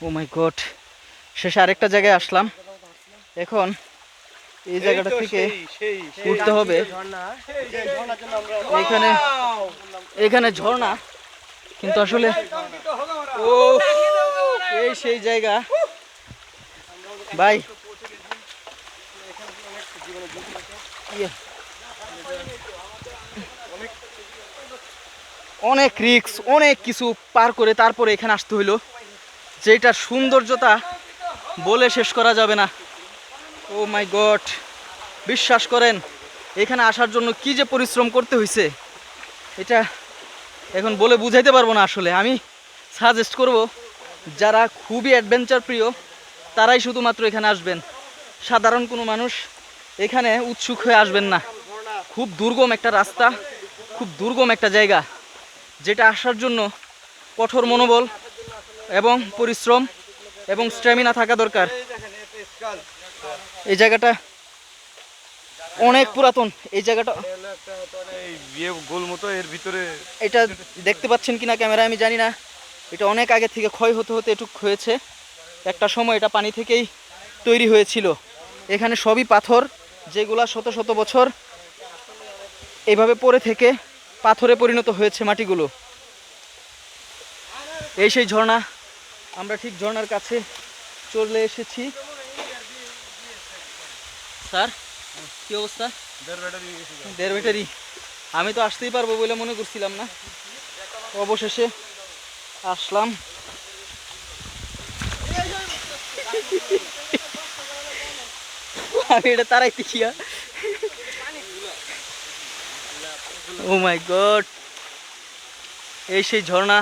ও মাই god, শেষে আরেকটা জায়গায় আসলাম। এখন এই জায়গাটা থেকে উঠতে হবে। এখানে এখানে ঝর্ণা, কিন্তু আসলে ও এই সেই জায়গা ভাই। অনেক রিস্ক, অনেক কিছু পার করে তারপরে এখানে আসতে হইলো, যেটার সৌন্দর্যতা বলে শেষ করা যাবে না। ও মাই গড, বিশ্বাস করেন এখানে আসার জন্য কি যে পরিশ্রম করতে হয়েছে, এটা এখন বলে বুঝাইতে পারবো না। আসলে আমি সাজেস্ট করব, যারা খুবই অ্যাডভেঞ্চার প্রিয় তারাই শুধুমাত্র এখানে আসবেন। সাধারণ কোনো মানুষ এখানে উৎসুক হয়ে আসবেন না। খুব দুর্গম একটা রাস্তা, খুব দুর্গম একটা জায়গা, যেটা আসার জন্য কঠোর মনোবল এবং পরিশ্রম এবং স্ট্যামিনা থাকা দরকার। এই জায়গাটা অনেক পুরাতন। এই জায়গাটা গোল মতো, এর ভিতরে এটা দেখতে পাচ্ছেন কিনা ক্যামেরা আমি জানি না। এটা অনেক আগে থেকে ক্ষয় হতে হতে এটুক হয়েছে। একটা সময় এটা পানি থেকেই তৈরি হয়েছিল। এখানে সবই পাথর, যেগুলা শত শত বছর এইভাবে পড়ে থেকে পাথরে পরিণত হয়েছে মাটিগুলো। এই সেই ঝর্ণা, আমরা ঠিক ঝর্ণার কাছে চলে এসেছি। স্যার কি অবস্থা? 1.5 ব্যাটারি। আমি তো আসতেই পারবো বলে মনে করছিলাম না, অবশেষে আসলাম। আমি এটা তারাইতে গিয়া, ও মাই গড, এই সেই ঝর্ণা,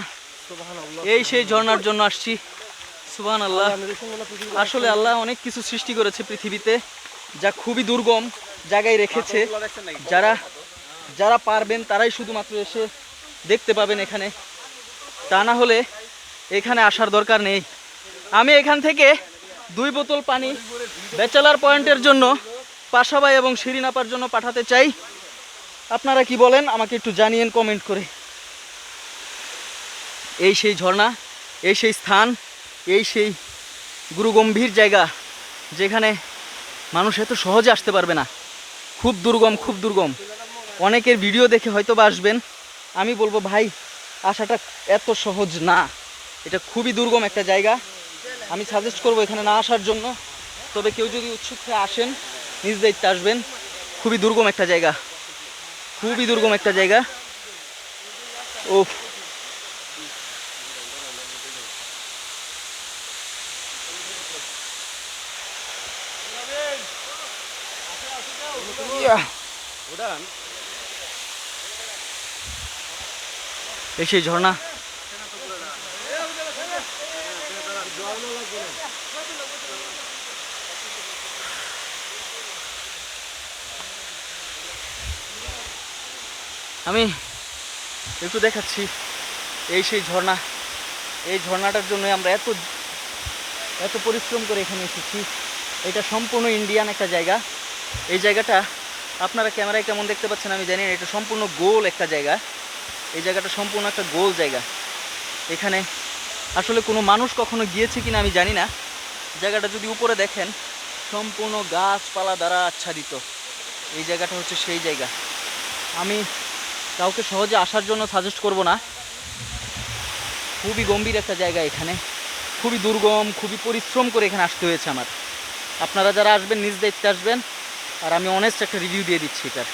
এই সেই ঝর্ণার জন্য আসছি। সুবহানাল্লাহ। আসলে আল্লাহ অনেক কিছু সৃষ্টি করেছে পৃথিবীতে, যা খুবই দুর্গম জায়গায় রেখেছে। যারা যারা পারবেন তারাই শুধুমাত্র এসে দেখতে পাবেন এখানে, তা না হলে এখানে আসার দরকার নেই। আমি এখান থেকে 2 বোতল পানি ব্যাচেলার পয়েন্টের জন্য পাশাবাই এবং শিরিনাপার জন্য পাঠাতে চাই। আপনারা কি বলেন আমাকে একটু জানিয়েন কমেন্ট করে। এই সেই ঝর্ণা, এই সেই স্থান, এই সেই গুরুগম্ভীর জায়গা, যেখানে মানুষ এত সহজে আসতে পারবে না। খুব দুর্গম, খুব দুর্গম। অনেকের ভিডিও দেখে হয়তো বা আসবেন, আমি বলবো ভাই আসাটা এত সহজ না। এটা খুবই দুর্গম একটা জায়গা। আমি সাজেস্ট করবো এখানে না আসার জন্য। তবে কেউ যদি উৎসুক হয়ে আসেন, নিজ দায়িত্বে আসবেন। খুবই দুর্গম একটা জায়গা, খুবই দুর্গম একটা জায়গা। ও এই সেই ঝর্ণা। আমি একটু দেখাচ্ছি, এই সেই ঝর্ণা। এই ঝর্ণাটার জন্য আমরা এত এত পরিশ্রম করে এখানে এসেছি। এটা সম্পূর্ণ ইন্ডিয়ান একটা জায়গা। এই জায়গাটা আপনারা ক্যামেরায় কেমন দেখতে পাচ্ছেন আমি জানি না, এটা সম্পূর্ণ গোল একটা জায়গা। এই জায়গাটা সম্পূর্ণ একটা গোল জায়গা। এখানে আসলে কোনো মানুষ কখনো গিয়েছে কিনা আমি জানি না। জায়গাটা যদি উপরে দেখেন, সম্পূর্ণ গাছপালা দ্বারা আচ্ছাদিত। এই জায়গাটা হচ্ছে সেই জায়গা। আমি কাউকে সহজে আসার জন্য সাজেস্ট করব না। খুবই গম্ভীর একটা জায়গা, এখানে খুবই দুর্গম, খুবই পরিশ্রম করে এখানে আসতে হয়েছে আমার। আপনারা যারা আসবেন নিজ দায়িত্বে আসবেন, আর আমি অনেস্ট একটা রিভিউ দিয়ে দিচ্ছি এটার।